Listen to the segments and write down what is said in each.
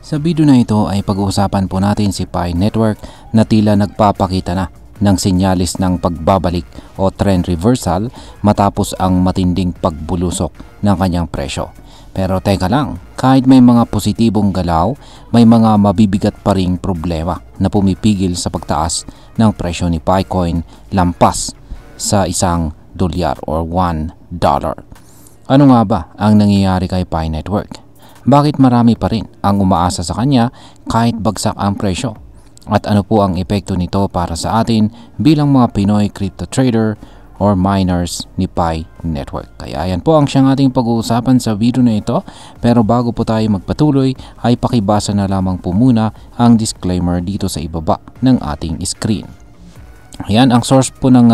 Sa video na ito ay pag-uusapan po natin si Pi Network na tila nagpapakita na ng sinyalis ng pagbabalik o trend reversal matapos ang matinding pagbulusok ng kanyang presyo. Pero teka lang, kahit may mga positibong galaw, may mga mabibigat pa ring problema na pumipigil sa pagtaas ng presyo ni Picoin lampas sa $1 or $1. Ano nga ba ang nangyayari kay Pi Network? Bakit marami pa rin ang umaasa sa kanya kahit bagsak ang presyo? At ano po ang epekto nito para sa atin bilang mga Pinoy crypto trader or miners ni Pi Network? Kaya yan po ang siyang ating pag-uusapan sa video na ito. Pero bago po tayo magpatuloy ay pakibasa na lamang po muna ang disclaimer dito sa ibaba ng ating screen. Ayan, ang source po ng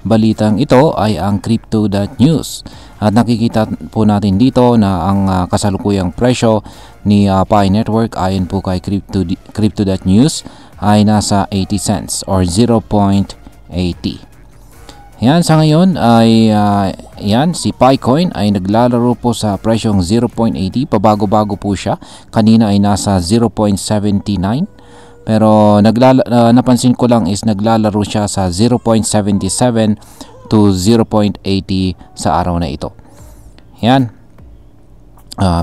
balitang ito ay ang Crypto.news. At nakikita po natin dito na ang kasalukuyang presyo ni Pi Network ayon po kay Crypto.news ay nasa 80 cents or 0.80. Yan, sa ngayon ay yan, si Picoin ay naglalaro po sa presyong 0.80. Pabago-bago po siya. Kanina ay nasa 0.79. Pero napansin ko lang is naglalaro siya sa 0.77 to 0.80 sa araw na ito. Yan.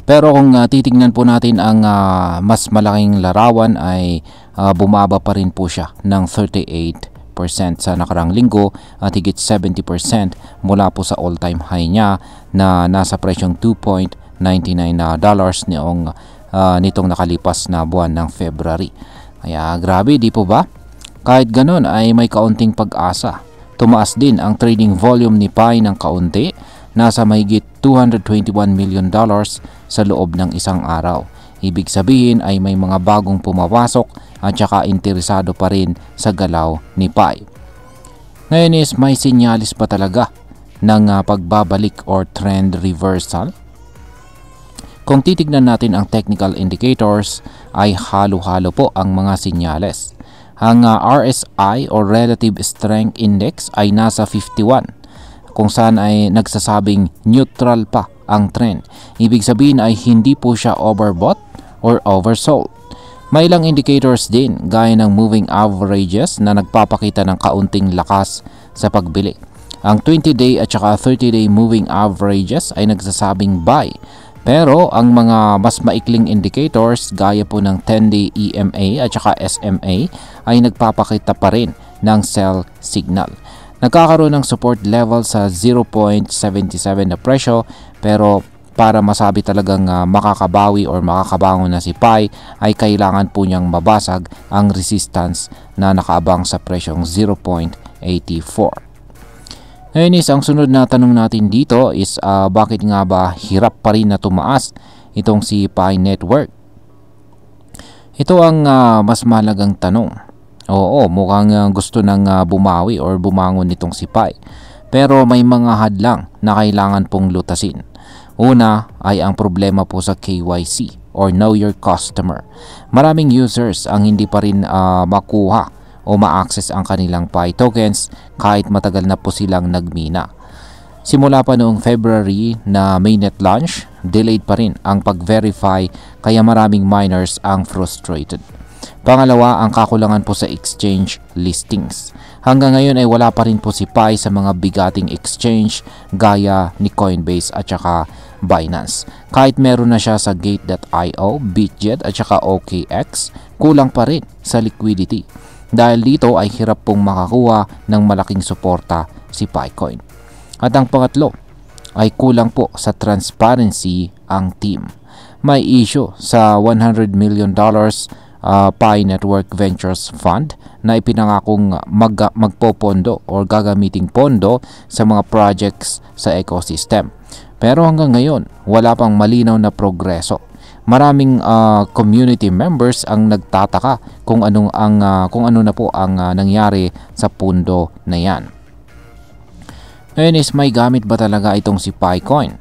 Pero kung titingnan po natin ang mas malaking larawan ay bumaba pa rin po siya ng 38% sa nakarang linggo at higit 70% mula po sa all-time high niya na nasa presyong $2.99 nitong nakalipas na buwan ng February. Kaya grabe, di po ba? Kahit ganon ay may kaunting pag-asa. Tumaas din ang trading volume ni Pi ng kaunti, nasa mahigit $221 million sa loob ng isang araw. Ibig sabihin ay may mga bagong pumapasok at saka interesado pa rin sa galaw ni Pi. Ngayon is may sinyalis ba talaga ng pagbabalik or trend reversal? Kung titignan natin ang technical indicators ay halo-halo po ang mga sinyales. Ang RSI or Relative Strength Index ay nasa 51 kung saan ay nagsasabing neutral pa ang trend. Ibig sabihin ay hindi po siya overbought or oversold. May ilang indicators din gaya ng moving averages na nagpapakita ng kaunting lakas sa pagbili. Ang 20-day at saka 30-day moving averages ay nagsasabing buy. Pero ang mga mas maikling indicators gaya po ng 10-day EMA at saka SMA ay nagpapakita pa rin ng sell signal. Nagkakaroon ng support level sa 0.77 na presyo, pero para masabi talagang makakabawi or makakabangon na si Pi ay kailangan po niyang mabasag ang resistance na nakaabang sa presyong 0.84. Ngayon is ang sunod na tanong natin dito is bakit nga ba hirap pa rin na tumaas itong si Pi Network? Ito ang mas mahalagang tanong. Oo, mukhang gusto nang bumawi or bumangon itong si Pi. Pero may mga hadlang na kailangan pong lutasin. Una ay ang problema po sa KYC or Know Your Customer. Maraming users ang hindi pa rin makuha o ma-access ang kanilang Pi tokens kahit matagal na po silang nagmina. Simula pa noong February na mainnet launch, delayed pa rin ang pag-verify kaya maraming miners ang frustrated. Pangalawa, ang kakulangan po sa exchange listings. Hanggang ngayon ay wala pa rin po si Pi sa mga bigating exchange gaya ni Coinbase at saka Binance. Kahit meron na siya sa Gate.io, Bitget at saka OKX, kulang pa rin sa liquidity. Dahil dito ay hirap pong makakuha ng malaking suporta si Picoin. At ang pangatlo ay kulang po sa transparency ang team. May issue sa $100 million Pi Network Ventures Fund na ipinangakong magpopondo or gagamiting pondo sa mga projects sa ecosystem. Pero hanggang ngayon, wala pang malinaw na progreso. Maraming community members ang nagtataka kung ano na po ang nangyari sa pundo na yan. Ngayon is may gamit ba talaga itong si Picoin?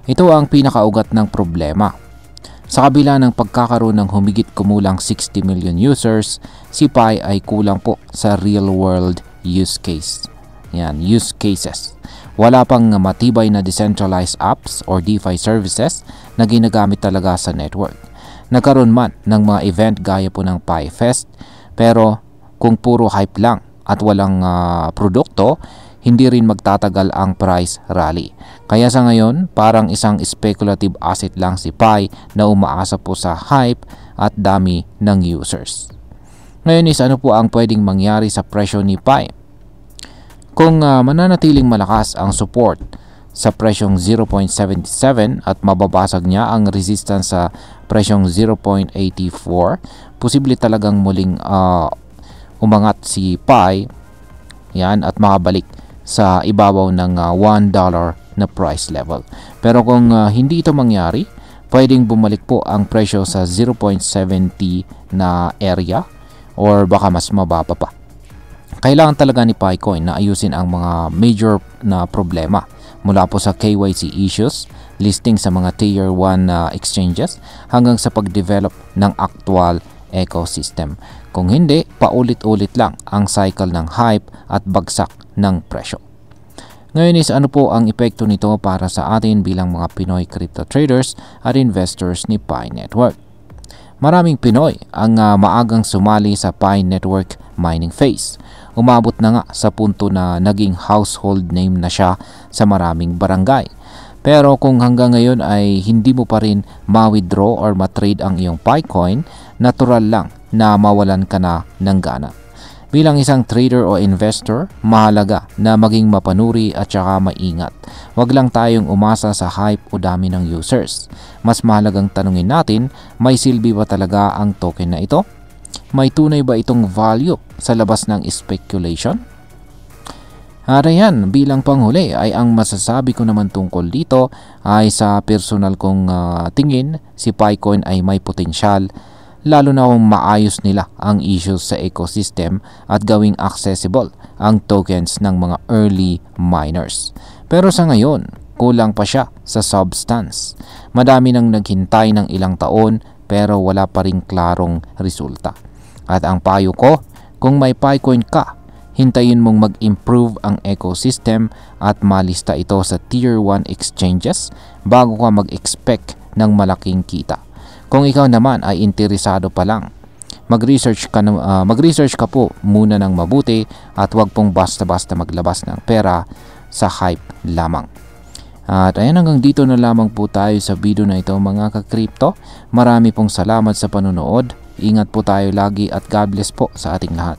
Ito ang pinakaugat ng problema. Sa kabila ng pagkakaroon ng humigit kumulang 60 million users, si Pi ay kulang po sa real world use case. Yan, use cases. Wala pang matibay na decentralized apps or DeFi services na ginagamit talaga sa network. nagkaroon man ng mga event gaya po ng Pi Fest, pero kung puro hype lang at walang produkto, hindi rin magtatagal ang price rally. Kaya sa ngayon, parang isang speculative asset lang si Pi na umaasa po sa hype at dami ng users. Ngayon is ano po ang pwedeng mangyari sa presyo ni Pi? Kung mananatiling malakas ang support sa presyong 0.77 at mababasag niya ang resistance sa presyong 0.84, posible talagang muling umangat si Pi yan at makabalik sa ibabaw ng $1 na price level. Pero kung hindi ito mangyari, pwedeng bumalik po ang presyo sa 0.70 na area or baka mas mababa pa. Kailangan talaga ni PiCoin na ayusin ang mga major na problema mula po sa KYC issues, listing sa mga tier 1 exchanges hanggang sa pag-develop ng actual ecosystem. Kung hindi, paulit-ulit lang ang cycle ng hype at bagsak ng presyo. Ngayon is ano po ang epekto nito para sa atin bilang mga Pinoy crypto traders at investors ni Pi Network? Maraming Pinoy ang maagang sumali sa Pi Network mining phase. Umabot na nga sa punto na naging household name na siya sa maraming barangay. Pero kung hanggang ngayon ay hindi mo pa rin ma-withdraw or ma-trade ang iyong PiCoin, natural lang na mawalan ka na ng gana. Bilang isang trader o investor, mahalaga na maging mapanuri at saka maingat. Huwag lang tayong umasa sa hype o dami ng users. Mas mahalagang tanungin natin, may silbi ba talaga ang token na ito? May tunay ba itong value sa labas ng speculation? At ayan, bilang panghuli ay ang masasabi ko naman tungkol dito ay sa personal kong tingin, si PiCoin ay may potensyal lalo na kung maayos nila ang issues sa ecosystem at gawing accessible ang tokens ng mga early miners. Pero sa ngayon, kulang pa siya sa substance. Madami nang naghintay ng ilang taon pero wala pa ring klarong resulta. At ang payo ko, kung may PiCoin ka, hintayin mong mag-improve ang ecosystem at malista ito sa tier 1 exchanges bago ka mag-expect ng malaking kita. Kung ikaw naman ay interesado pa lang, mag-research ka po muna ng mabuti at huwag pong basta-basta maglabas ng pera sa hype lamang. At ayan, hanggang dito na lamang po tayo sa video na ito mga ka-crypto. Marami pong salamat sa panonood. Ingat po tayo lagi at God bless po sa ating lahat.